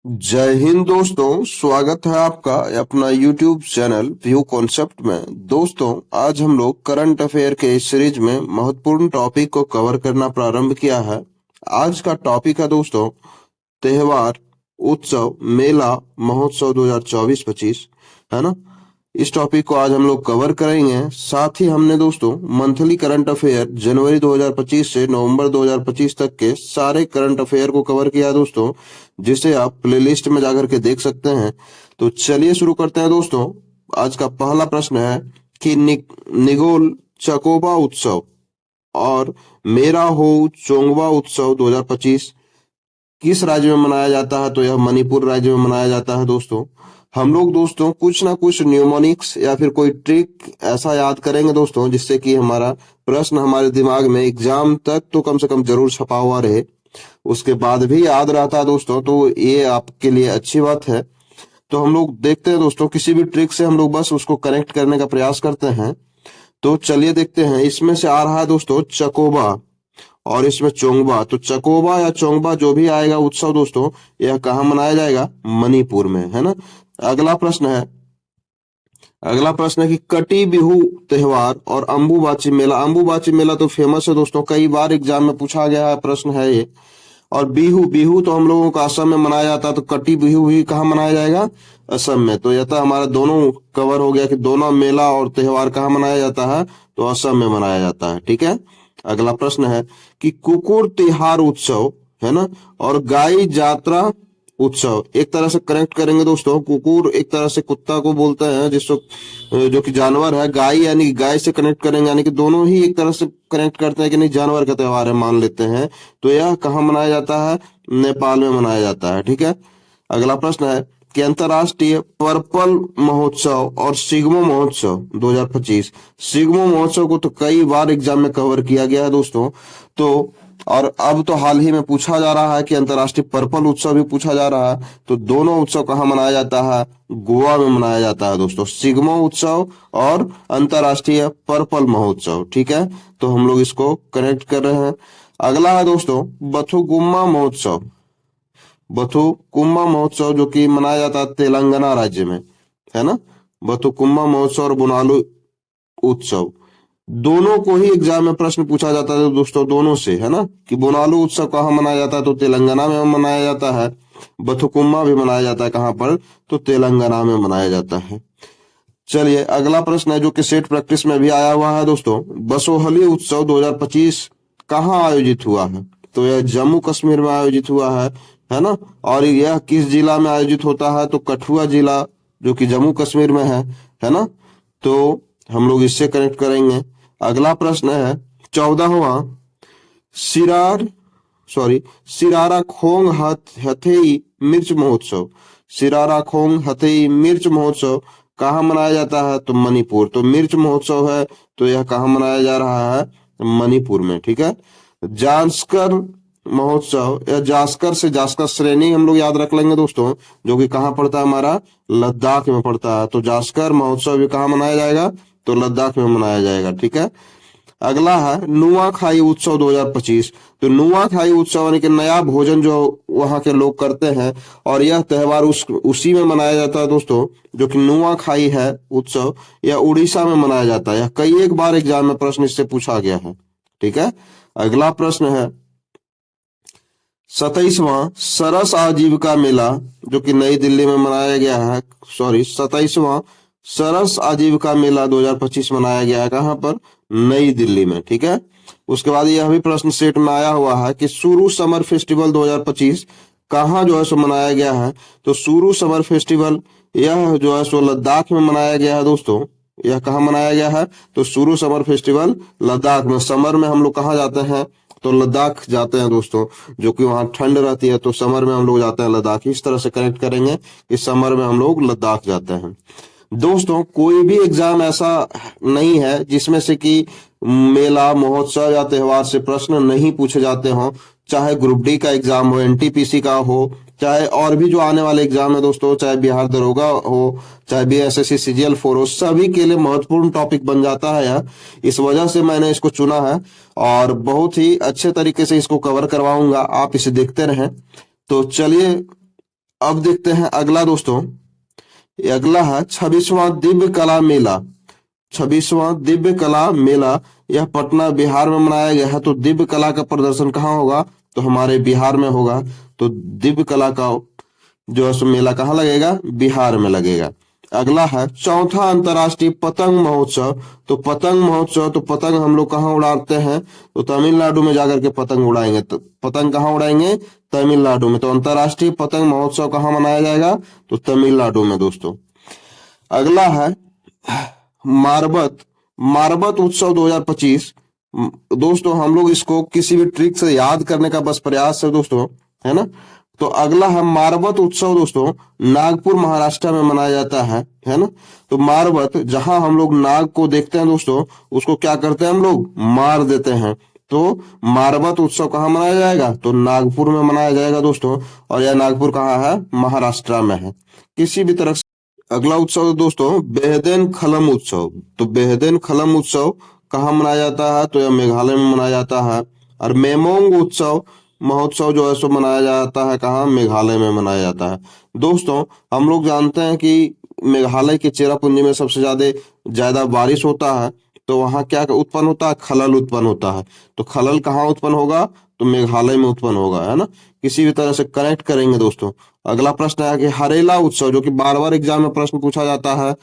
जय हिंद दोस्तों, स्वागत है आपका अपना YouTube चैनल व्यू कॉन्सेप्ट में। दोस्तों, आज हम लोग करंट अफेयर के इस सीरीज में महत्वपूर्ण टॉपिक को कवर करना प्रारंभ किया है। आज का टॉपिक है दोस्तों त्योहार, उत्सव, मेला, महोत्सव 2024-25, है ना। इस टॉपिक को आज हम लोग कवर करेंगे। साथ ही हमने दोस्तों मंथली करंट अफेयर जनवरी 2025 से नवंबर 2025 तक के सारे करंट अफेयर को कवर किया दोस्तों, जिसे आप प्लेलिस्ट में जाकर के देख सकते हैं। तो चलिए शुरू करते हैं दोस्तों। आज का पहला प्रश्न है कि निगोल चकोबा उत्सव और मेरा हो चोंगबा उत्सव 2025 किस राज्य में मनाया जाता है? तो यह मणिपुर राज्य में मनाया जाता है दोस्तों। हम लोग दोस्तों कुछ ना कुछ न्यूमोनिक्स या फिर कोई ट्रिक ऐसा याद करेंगे दोस्तों, जिससे कि हमारा प्रश्न हमारे दिमाग में एग्जाम तक तो कम से कम जरूर छपा हुआ रहे। उसके बाद भी याद रहता है दोस्तों, तो ये आपके लिए अच्छी बात है। तो हम लोग देखते हैं दोस्तों, किसी भी ट्रिक से हम लोग बस उसको कनेक्ट करने का प्रयास करते हैं। तो चलिए देखते हैं। इसमें से आ रहा है दोस्तों चकोबा और इसमें चोंगबा। तो चकोबा या चोंगबा जो भी आएगा उत्सव दोस्तों, यह कहाँ मनाया जाएगा? मणिपुर में, है ना। अगला प्रश्न है कि कटी बिहू त्योहार और अंबुबाची मेला। अंबुबाची मेला तो फेमस है दोस्तों, कई बार एग्जाम में पूछा गया है प्रश्न है ये। और बिहू बिहू तो हम लोगों का असम में मनाया जाता है, तो कटी बिहू भी कहाँ मनाया जाएगा? असम में। तो यह तो हमारा दोनों कवर हो गया कि दोनों मेला और त्योहार कहाँ मनाया जाता है? तो असम में मनाया जाता है। ठीक है। अगला प्रश्न है कि कुकुर तिहार उत्सव, है ना, और गाय जात्रा उत्सव एक तरह से कनेक्ट करेंगे दोस्तों। कुकुर एक तरह से कुत्ता को बोलते हैं, जिसको जो कि जानवर है। गाय यानी गाय से कनेक्ट करेंगे, यानी कि दोनों ही एक तरह से कनेक्ट करते हैं कि नहीं, जानवर का त्योहार है मान लेते हैं। तो यह कहाँ मनाया जाता है? नेपाल में मनाया जाता है। ठीक है। अगला प्रश्न है कि अंतरराष्ट्रीय पर्पल महोत्सव और सिग्मो महोत्सव 2025। सिग्मो महोत्सव को तो कई बार एग्जाम में कवर किया गया है दोस्तों। तो और अब तो हाल ही में पूछा जा रहा है कि अंतरराष्ट्रीय पर्पल उत्सव भी पूछा जा रहा है। तो दोनों उत्सव कहाँ मनाया जाता है? गोवा में मनाया जाता है दोस्तों, सिग्मो उत्सव और अंतरराष्ट्रीय पर्पल महोत्सव। ठीक है। तो हम लोग इसको कनेक्ट कर रहे हैं। अगला है दोस्तों बथुगुम्मा महोत्सव। बथुकुम्मा महोत्सव जो कि मनाया जाता है तेलंगाना राज्य में, है ना। बथुकुम्मा महोत्सव और बोनालू उत्सव दोनों को ही एग्जाम में प्रश्न पूछा जाता है दोस्तों, दोनों से, है ना। कि बोनालू उत्सव कहाँ मनाया जाता है? तो तेलंगाना में मनाया जाता है। बथुकुम्मा भी मनाया जाता है कहाँ पर? तो तेलंगाना में मनाया जाता है। चलिए अगला प्रश्न है जो कि सेट प्रैक्टिस में भी आया हुआ है दोस्तों। बसोहली उत्सव 2025 कहाँ आयोजित हुआ है? तो यह जम्मू कश्मीर में आयोजित हुआ है ना। और यह किस जिला में आयोजित होता है? तो कठुआ जिला, जो कि जम्मू कश्मीर में है ना। तो हम लोग इससे कनेक्ट करेंगे। अगला प्रश्न है 14वां सिरार सिरारा खोंग हथेई मिर्च महोत्सव। सिरारा खोंग हथेई मिर्च महोत्सव कहाँ मनाया जाता है? तो मणिपुर। तो मिर्च महोत्सव है, तो यह कहाँ मनाया जा रहा है? मणिपुर में। ठीक है। जांस्कर महोत्सव या जास्कर से जास्कर श्रेणी हम लोग याद रख लेंगे दोस्तों, जो कि कहाँ पड़ता है? हमारा लद्दाख में पड़ता है। तो जास्कर महोत्सव भी कहाँ मनाया जाएगा? तो लद्दाख में मनाया जाएगा। ठीक है। अगला है नुआखाई उत्सव 2025। तो नुआखाई उत्सव यानी कि नया भोजन जो वहां के लोग करते हैं, और यह त्योहार उसी में मनाया जाता है दोस्तों, जो कि नुआखाई है उत्सव, यह उड़ीसा में मनाया जाता है। यह कई एक बार एग्जाम में प्रश्न इससे पूछा गया है। ठीक है। अगला प्रश्न है 27वां सरस आजीविका मेला, जो कि नई दिल्ली में मनाया गया है। 27वां सरस आजीविका मेला 2025 मनाया गया है कहाँ पर? नई दिल्ली में। ठीक है। उसके बाद यह भी प्रश्न सेट में आया हुआ है कि सुरु समर फेस्टिवल 2025 कहाँ जो है सो मनाया गया है? तो सुरु समर फेस्टिवल यह जो है सो लद्दाख में मनाया गया है दोस्तों। यह कहाँ मनाया गया है? तो सुरु समर फेस्टिवल लद्दाख में। समर में हम लोग कहाँ जाते हैं? तो लद्दाख जाते हैं दोस्तों, जो कि वहाँ ठंड रहती है। तो समर में हम लोग जाते हैं लद्दाख। इस तरह से कनेक्ट करेंगे कि समर में हम लोग लद्दाख जाते हैं। दोस्तों कोई भी एग्जाम ऐसा नहीं है जिसमें से कि मेला, महोत्सव या त्योहार से प्रश्न नहीं पूछे जाते हों। चाहे ग्रुप डी का एग्जाम हो, एनटीपीसी का हो, चाहे और भी जो आने वाले एग्जाम है दोस्तों, चाहे बिहार दरोगा हो, चाहे बीएसएससी सीजीएल 4 हो, सभी के लिए महत्वपूर्ण टॉपिक बन जाता है यह। इस वजह से मैंने इसको चुना है और बहुत ही अच्छे तरीके से इसको कवर करवाऊंगा। आप इसे देखते रहें। तो चलिए अब देखते हैं अगला दोस्तों। अगला है 26वां दिव्य कला मेला। 26वां दिव्य कला मेला यह पटना बिहार में मनाया गया है। तो दिव्य कला का प्रदर्शन कहाँ होगा? तो हमारे बिहार में होगा। तो दिव्य कला का जो है सो मेला कहाँ लगेगा? बिहार में लगेगा। अगला है चौथा अंतर्राष्ट्रीय पतंग महोत्सव। तो पतंग महोत्सव, तो पतंग हम लोग कहाँ उड़ाते हैं? तो तमिलनाडु में जाकर के पतंग उड़ाएंगे। तो पतंग कहाँ उड़ाएंगे? तमिलनाडु में। तो अंतर्राष्ट्रीय पतंग महोत्सव कहाँ मनाया जाएगा? तो तमिलनाडु में दोस्तों। अगला है मारबत मारबत उत्सव 2025। दोस्तों हम लोग इसको किसी भी ट्रिक से याद करने का बस प्रयास है दोस्तों, है ना। तो अगला है मारबत उत्सव दोस्तों, नागपुर महाराष्ट्र में मनाया जाता है ना। तो मारबत, जहां हम लोग नाग को देखते हैं दोस्तों, उसको क्या करते हैं हम लोग? मार देते हैं। तो मारबत उत्सव कहाँ मनाया जाएगा? तो नागपुर में मनाया जाएगा दोस्तों। और यह नागपुर कहाँ है? महाराष्ट्र में है। किसी भी तरह से अगला उत्सव है दोस्तों बेहदेन खलम उत्सव। तो बेहदेन खलम उत्सव कहाँ मनाया जाता है? तो यह मेघालय में मनाया जाता है। और मेमोंग उत्सव महोत्सव जो है सो मनाया जाता है कहाँ? मेघालय में मनाया जाता है। दोस्तों हम लोग जानते हैं कि मेघालय के चेरापूंजी में सबसे ज्यादा बारिश होता है। तो वहाँ क्या उत्पन्न होता है? खलल उत्पन्न होता है। तो खलल कहाँ उत्पन्न होगा? तो मेघालय में उत्पन्न होगा, है ना। किसी भी तरह से कनेक्ट करेंगे दोस्तों। अगला प्रश्न है कि हरेला उत्सव, जो कि बार बार एग्जाम में प्रश्न पूछा जाता है।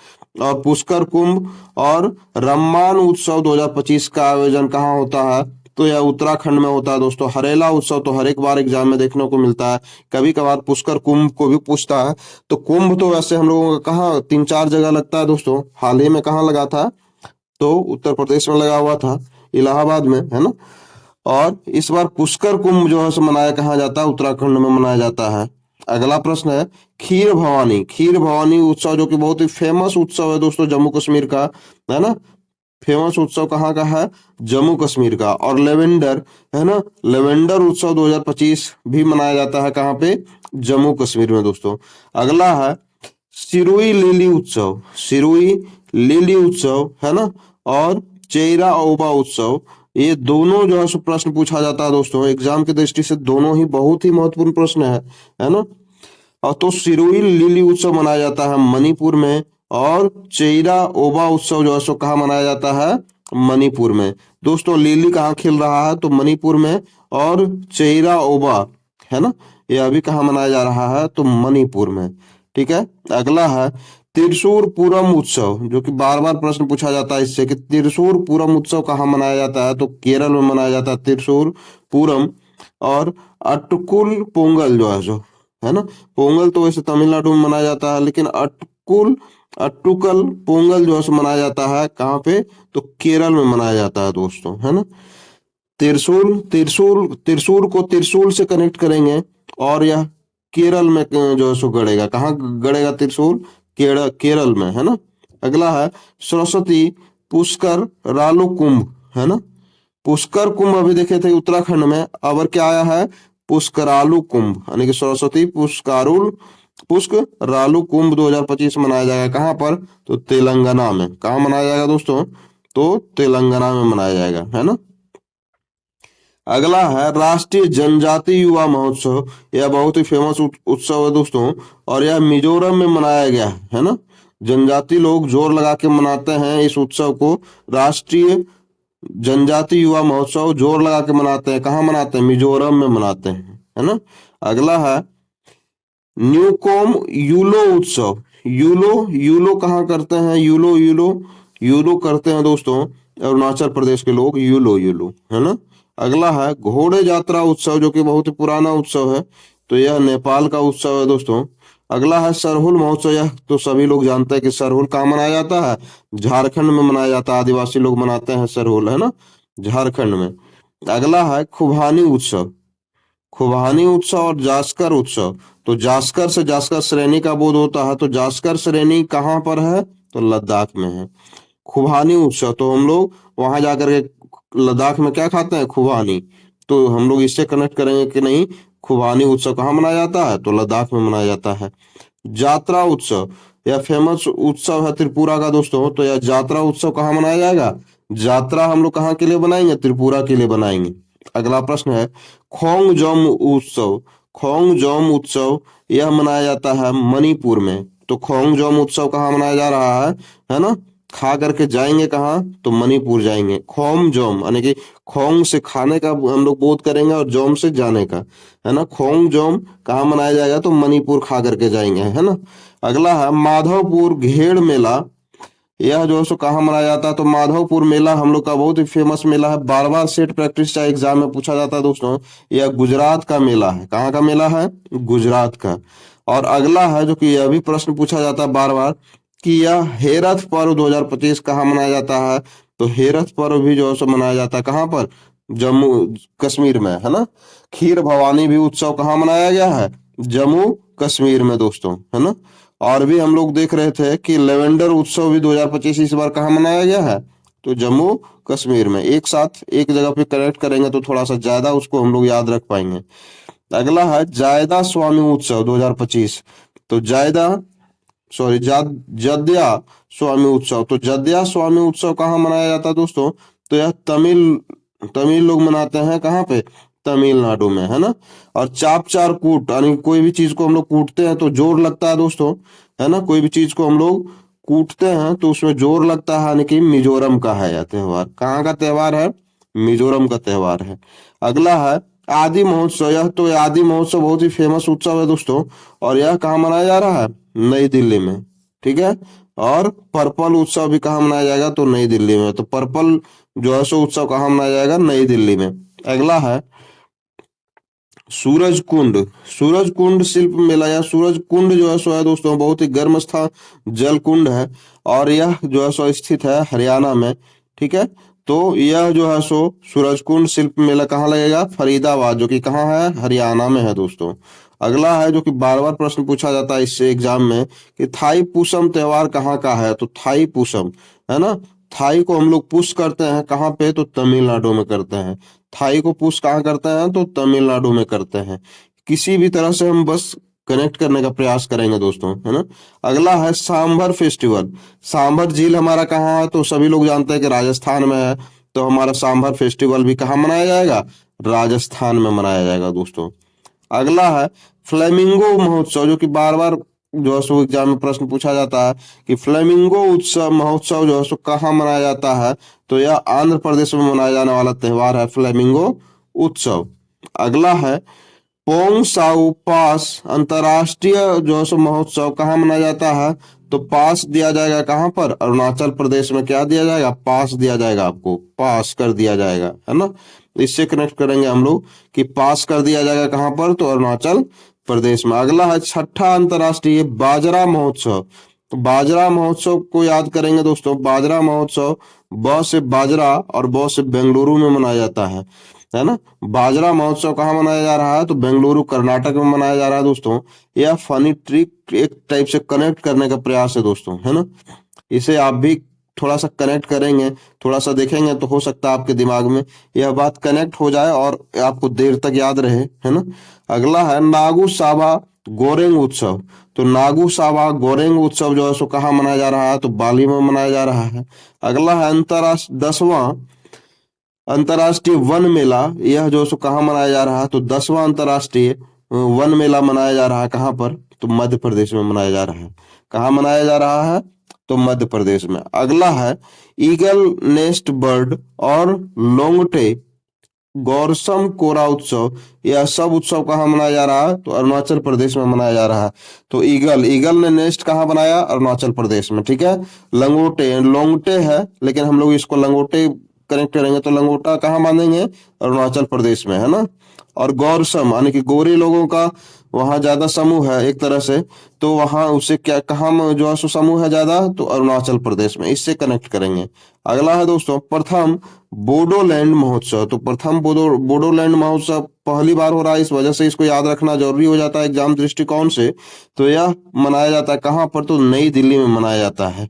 और पुष्कर कुंभ और रम्मान उत्सव 2025 का आयोजन कहाँ होता है? तो यह उत्तराखंड में होता है दोस्तों। हरेला उत्सव तो हर एक बार एग्जाम में देखने को मिलता है। कभी कभार पुष्कर कुंभ को भी पूछता है। तो कुंभ तो वैसे हम लोगों का कहाँ 3-4 जगह लगता है दोस्तों। हाल ही में कहाँ लगा था? तो उत्तर प्रदेश में लगा हुआ था, इलाहाबाद में, है ना। और इस बार पुष्कर कुंभ जो है सो मनाया कहाँ जाता है? उत्तराखंड में मनाया जाता है। अगला प्रश्न है खीर भवानी उत्सव, जो कि बहुत ही फेमस उत्सव है दोस्तों जम्मू कश्मीर का, है ना। फेमस उत्सव कहाँ का है? जम्मू कश्मीर का। और लेवेंडर, है ना, लेवेंडर उत्सव 2025 भी मनाया जाता है कहाँ पे? जम्मू कश्मीर में दोस्तों। अगला है सिरुई लिली उत्सव। सिरुई लिली उत्सव, है ना। और चेरा ओबा उत्सव, ये दोनों जो है सो प्रश्न पूछा जाता है दोस्तों एग्जाम की दृष्टि से। दोनों ही बहुत ही महत्वपूर्ण प्रश्न है ना। और तो सिरोही लिली उत्सव मनाया जाता है मणिपुर में। और चेरा ओबा उत्सव जो है सो कहाँ मनाया जाता है? मणिपुर में। दोस्तों लिली कहाँ खिल रहा है? तो मणिपुर में। और चेरा ओबा, है ना, यह अभी कहाँ मनाया जा रहा है? तो मणिपुर में। ठीक है। अगला है त्रिशूर पूरम उत्सव, जो कि बार बार प्रश्न पूछा जाता है इससे कि त्रिशूर पूरम उत्सव कहाँ मनाया जाता है? तो केरल में मनाया जाता है त्रिशूर पूरम। और अटकुल पोंगल जो है सो, है ना। पोंगल तो वैसे तमिलनाडु में मनाया जाता है, लेकिन अट्टुकल पोंगल जो है सो मनाया जाता है कहाँ पे? तो केरल में मनाया जाता है दोस्तों, है ना। त्रिशूल त्रिशूल त्रिशूल को त्रिशूल से कनेक्ट करेंगे। और यह केरल में जो है सो गड़ेगा। कहाँ गड़ेगा त्रिशूल? केरल में, है ना। अगला है सरस्वती पुष्कर रालू कुंभ, है ना। पुष्कर कुंभ अभी देखे थे उत्तराखंड में, अब क्या आया है? पुष्करालू कुंभ, यानी कि सरस्वती पुष्करालू कुंभ 2025 मनाया जाएगा कहाँ पर? तो तेलंगाना में। कहाँ मनाया जाएगा दोस्तों? तो तेलंगाना में मनाया जाएगा, है ना। अगला है राष्ट्रीय जनजाति युवा महोत्सव। यह बहुत ही फेमस उत्सव है दोस्तों। और यह मिजोरम में मनाया गया है ना। जनजाति लोग जोर लगा के मनाते हैं इस उत्सव को। राष्ट्रीय जनजाति युवा महोत्सव जोर लगा के मनाते हैं। कहाँ मनाते हैं? मिजोरम में मनाते हैं, है ना। अगला है न्यूकॉम यूलो उत्सव। यूलो यूलो कहाँ करते हैं? यूलो यूलो यूलो करते हैं दोस्तों अरुणाचल प्रदेश के लोग। यूलो यूलो, है ना। अगला है घोड़े यात्रा उत्सव, जो कि बहुत ही पुराना उत्सव है। तो यह नेपाल का उत्सव है दोस्तों। अगला है सरहुल महोत्सव। यह तो सभी लोग जानते हैं कि सरहुल कहाँ मनाया जाता है? झारखंड में मनाया जाता है। आदिवासी लोग मनाते हैं सरहुल, है ना, झारखंड में। अगला है खुबानी उत्सव। खुबानी उत्सव और जास्कर उत्सव। तो जास्कर से जास्कर श्रेणी का बोध होता है। तो जास्कर श्रेणी कहाँ पर है? तो लद्दाख में है। खुबानी उत्सव तो हम लोग वहां जाकर के लद्दाख में क्या खाते हैं? खुबानी। तो हम लोग इससे कनेक्ट करेंगे कि नहीं, खुबानी उत्सव कहाँ मनाया जाता है? तो लद्दाख में मनाया जाता है। जात्रा उत्सव, यह फेमस उत्सव है त्रिपुरा का दोस्तों। तो यह जात्रा उत्सव कहाँ मनाया जाएगा? यात्रा हम लोग कहाँ के लिए बनाएंगे? त्रिपुरा के लिए बनाएंगे। अगला प्रश्न है खोंग जम उत्सव। खोंगजोम उत्सव यह मनाया जाता है मणिपुर में। तो खोंगजोम उत्सव कहाँ मनाया जा रहा है ना? खा करके जाएंगे कहाँ? तो मणिपुर जाएंगे। खोंगजोम यानी कि खोंग से खाने का हम लोग बोध करेंगे और जोम से जाने का, है ना? खोंगजोम कहाँ मनाया जाएगा? तो मणिपुर खा करके जाएंगे, है ना? अगला है माधवपुर घेड़ मेला। यह जो है सो कहाँ मनाया जाता है? तो माधवपुर मेला हम लोग का बहुत ही फेमस मेला है, बार बार सेट प्रैक्टिस चाहे एग्जाम में पूछा जाता है दोस्तों। यह गुजरात का मेला है। कहाँ का मेला है? गुजरात का। और अगला है जो कि यह भी प्रश्न पूछा जाता है बार बार कि यह हेरथ पर्व 2025 कहाँ मनाया जाता है? तो हेरथ पर्व भी जो है सो मनाया जाता है कहाँ पर? जम्मू कश्मीर में, है ना? खीर भवानी भी उत्सव कहाँ मनाया गया है? जम्मू कश्मीर में दोस्तों, है ना? और भी हम लोग देख रहे थे कि लेवेंडर उत्सव भी 2025 इस बार कहाँ मनाया गया है? तो जम्मू कश्मीर में। एक साथ एक जगह पे करेक्ट करेंगे तो थोड़ा सा ज्यादा उसको हम लोग याद रख पाएंगे। अगला है जायदा स्वामी उत्सव 2025। तो जद्या स्वामी उत्सव। तो जद्या स्वामी उत्सव कहाँ मनाया जाता है दोस्तों? तो यह तमिल तमिल लोग मनाते हैं। कहाँ पे? तमिलनाडु में, है ना? और चाप चार कूट यानी कोई भी चीज को हम लोग कूटते हैं तो जोर लगता है दोस्तों, है ना? कोई भी चीज को हम लोग कूटते हैं तो उसमें जोर लगता है, यानी कि मिजोरम का है यह त्योहार। कहाँ का त्योहार है? मिजोरम का त्योहार है। अगला है आदि महोत्सव। यह तो आदि महोत्सव बहुत ही फेमस उत्सव है दोस्तों, और यह कहाँ मनाया जा रहा है? नई दिल्ली में, ठीक है? और पर्पल उत्सव भी कहाँ मनाया जाएगा? तो नई दिल्ली में। तो पर्पल जो है सो उत्सव कहाँ मनाया जाएगा? नई दिल्ली में। अगला है सूरज कुंड। सूरज कुंड शिल्प मेला या सूरज कुंड जो है सो है दोस्तों बहुत ही गर्म स्थान जल कुंड है, और यह जो है सो स्थित है हरियाणा में, ठीक है? तो यह जो है सो सूरज कुंड शिल्प मेला कहाँ लगेगा? फरीदाबाद, जो कि कहाँ है? हरियाणा में है दोस्तों। अगला है जो कि बार बार प्रश्न पूछा जाता है इससे एग्जाम में कि थाई पूसम त्योहार कहाँ का है? तो थाई पूसम, है ना? थाई को हम लोग पुश करते हैं कहाँ पे? तो तमिलनाडु में करते हैं। थाई को पुश कहाँ करते हैं? तो तमिलनाडु में करते हैं। किसी भी तरह से हम बस कनेक्ट करने का प्रयास करेंगे दोस्तों, है ना? अगला है सांभर फेस्टिवल। सांभर झील हमारा कहाँ है? तो सभी लोग जानते हैं कि राजस्थान में है। तो हमारा सांभर फेस्टिवल भी कहाँ मनाया जाएगा? राजस्थान में मनाया जाएगा दोस्तों। अगला है फ्लेमिंगो महोत्सव, जो कि बार बार जो है सो एग्जाम में प्रश्न पूछा जाता है कि फ्लेमिंगो उत्सव महोत्सव जो है सो कहाँ मनाया जाता है? तो यह आंध्र प्रदेश में मनाया जाने वाला त्योहार है फ्लेमिंगो उत्सव। अगला है पोंग साउ पास अंतरराष्ट्रीय जो है सो महोत्सव कहाँ मनाया जाता है? तो पास दिया जाएगा कहाँ पर? अरुणाचल प्रदेश में। क्या दिया जाएगा? पास दिया जाएगा, आपको पास कर दिया जाएगा, है ना? इससे कनेक्ट करेंगे हम लोग कि पास कर दिया जाएगा कहाँ पर? तो अरुणाचल प्रदेश में। अगला है छठा अंतरराष्ट्रीय बाजरा महोत्सव। तो बाजरा महोत्सव को याद करेंगे दोस्तों। बाजरा महोत्सव ब से बाजरा और ब से बेंगलुरु में मनाया जाता है ना? बाजरा महोत्सव कहाँ मनाया जा रहा है? तो बेंगलुरु कर्नाटक में मनाया जा रहा है दोस्तों। यह फनी ट्रिक एक टाइप से कनेक्ट करने का प्रयास है दोस्तों, है ना? इसे आप भी थोड़ा सा कनेक्ट करेंगे, थोड़ा सा देखेंगे तो हो सकता है आपके दिमाग में यह बात कनेक्ट हो जाए और आपको देर तक याद रहे, है ना? अगला है नागू साबा गोरेंग उत्सव। तो नागू साबा गोरेंग उत्सव जो है सो कहाँ मनाया जा रहा है? तो बाली में मनाया जा रहा है। अगला है अंतरराष्ट्रीय 10वां अंतरराष्ट्रीय वन मेला। यह जो सो कहाँ मनाया जा रहा है? तो 10वां अंतरराष्ट्रीय वन मेला मनाया जा रहा है कहाँ पर? तो मध्य प्रदेश में मनाया जा रहा है। कहाँ मनाया जा रहा है? तो मध्य प्रदेश में। अगला है ईगल नेस्ट बर्ड और लोंगटे गौरसम कोरा उत्सव। यह सब उत्सव कहाँ मनाया जा रहा है? तो अरुणाचल प्रदेश में मनाया जा रहा है। तो ईगल ईगल ने नेस्ट कहाँ बनाया? अरुणाचल प्रदेश में, ठीक है? लंगोटे लोंगटे है, लेकिन हम लोग इसको लंगोटे कनेक्ट करेंगे तो लंगोटा कहाँ बांधेंगे? अरुणाचल प्रदेश में, है ना? और गौरसम यानी कि गोरे लोगों का वहां ज्यादा समूह है एक तरह से, तो वहां उसे क्या कहाँ जो है सो समूह है ज्यादा? तो अरुणाचल प्रदेश में। इससे कनेक्ट करेंगे। अगला है दोस्तों प्रथम बोडोलैंड महोत्सव। तो प्रथम बोडोलैंड महोत्सव पहली बार हो रहा है, इस वजह से इसको याद रखना जरूरी हो जाता है एग्जाम दृष्टिकोण से। तो यह मनाया जाता है कहाँ पर? तो नई दिल्ली में मनाया जाता है।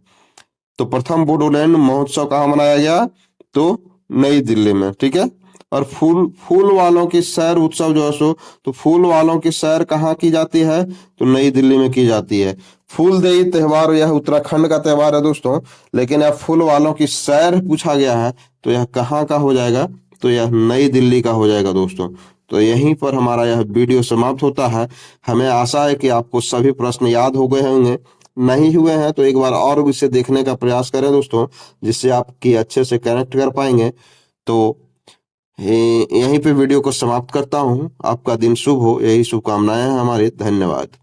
तो प्रथम बोडोलैंड महोत्सव कहाँ मनाया गया? तो नई दिल्ली में, ठीक है? और फूल फूल वालों की सैर उत्सव जो है सो, तो फूल वालों की सैर कहाँ की जाती है? तो नई दिल्ली में की जाती है। फूलदेई त्योहार यह उत्तराखंड का त्योहार है दोस्तों, लेकिन यह फूल वालों की सैर पूछा गया है तो यह कहाँ का हो जाएगा? तो यह नई दिल्ली का हो जाएगा दोस्तों। तो यहीं पर हमारा यह वीडियो समाप्त होता है। हमें आशा है कि आपको सभी प्रश्न याद हो गए होंगे। नहीं हुए हैं तो एक बार और इसे देखने का प्रयास करें दोस्तों, जिससे आपकी अच्छे से कनेक्ट कर पाएंगे। तो यहीं पे वीडियो को समाप्त करता हूँ। आपका दिन शुभ हो, यही शुभकामनाएं हैं हमारी। धन्यवाद।